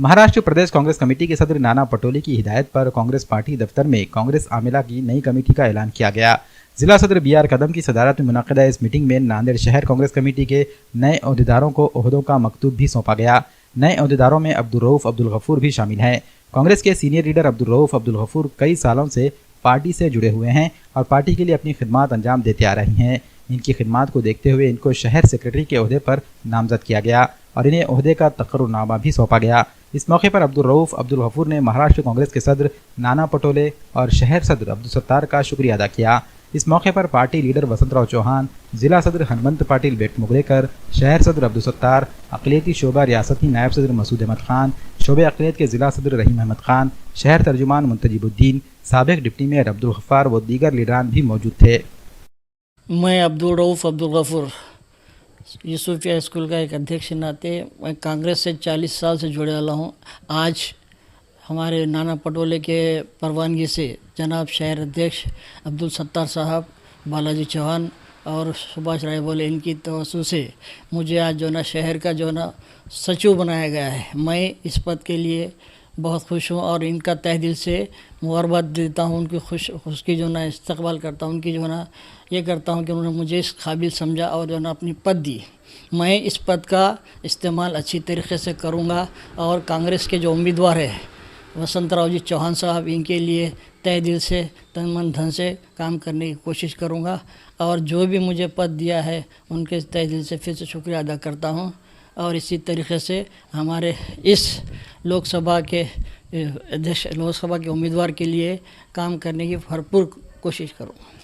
महाराष्ट्र प्रदेश Congress committee के सदर नाना पटोले की हिदायत पर कांग्रेस पार्टी दफ्तर में कांग्रेस आमिला की नई कमेटी का ऐलान किया गया। जिला सदर BR कदम की सदारत में मुनक़दा इस मीटिंग में नांदेड़ शहर कांग्रेस कमेटी के नए अहदेदारों को ओहदों का मकतूब भी सौंपा गया। नए अहदेदारों में अब्दुल रऊफ अब्दुल गफूर भी शामिल हैं। कांग्रेस के सीनियर लीडर अब्दुल रऊफ अब्दुल गफूर कई सालों से पार्टी से जुड़े हुए हैं और पार्टी के लिए अपनी खिदमत अंजाम देते आ रही हैं। इनकी खिदमत को देखते हुए इनको शहर सेक्रेटरी के ओहदे पर नामजद किया गया और इन्हें ओहदे का तकर्रुरनामा भी सौंपा गया। इस मौके पर अब्दुल रऊफ अब्दुल गफूर ने महाराष्ट्र कांग्रेस के सदर नाना पटोले और शहर सदर अब्दुल सत्तार का शुक्रिया अदा किया। इस मौके पर पार्टी लीडर वसंतराव चौहान, जिला सदर हनुमंत पाटिल बेट मुगलेकर, शहर सदर अब्दुल सत्तार, अक़लियती शोबा रियासती नायब सदर मसूद अहमद खान, शोबे अक़लियत के जिला सदर रहीम अहमद खान, शहर तर्जुमान मुंतजिबुद्दीन, साबिक़ डिप्टी मेयर अब्दुल गफ्फार व दीगर लीडरान भी मौजूद थे। मैं अब्दुल रऊफ अब्दुल गफूर यूसुफिया स्कूल का एक अध्यक्ष के नाते मैं कांग्रेस से 40 साल से जुड़े वाला हूँ। आज हमारे नाना पटोले के परवानगी से जनाब शहर अध्यक्ष अब्दुल सत्तार साहब, बालाजी चौहान और सुभाष राय बोले, इनकी तवज्जो से मुझे आज जो ना शहर का जो ना सचिव बनाया गया है। मैं इस पद के लिए बहुत खुश हूँ और इनका तहे दिल से मुबारकबाद देता हूँ। उनकी खुशी जो ना इस्तकबाल करता हूँ, उनकी जो ना ये करता हूँ कि उन्होंने मुझे इस काबिल समझा और जो ना अपनी पद दी। मैं इस पद का इस्तेमाल अच्छी तरीके से करूँगा और कांग्रेस के जो उम्मीदवार है वसंतराव जी चौहान साहब, इनके लिए तहे दिल से तन मन धन से काम करने की कोशिश करूँगा और जो भी मुझे पद दिया है उनके तहे दिल से फिर से शुक्रिया अदा करता हूँ और इसी तरीके से हमारे इस लोकसभा के अध्यक्ष लोकसभा के उम्मीदवार के लिए काम करने की भरपूर कोशिश करूँगा।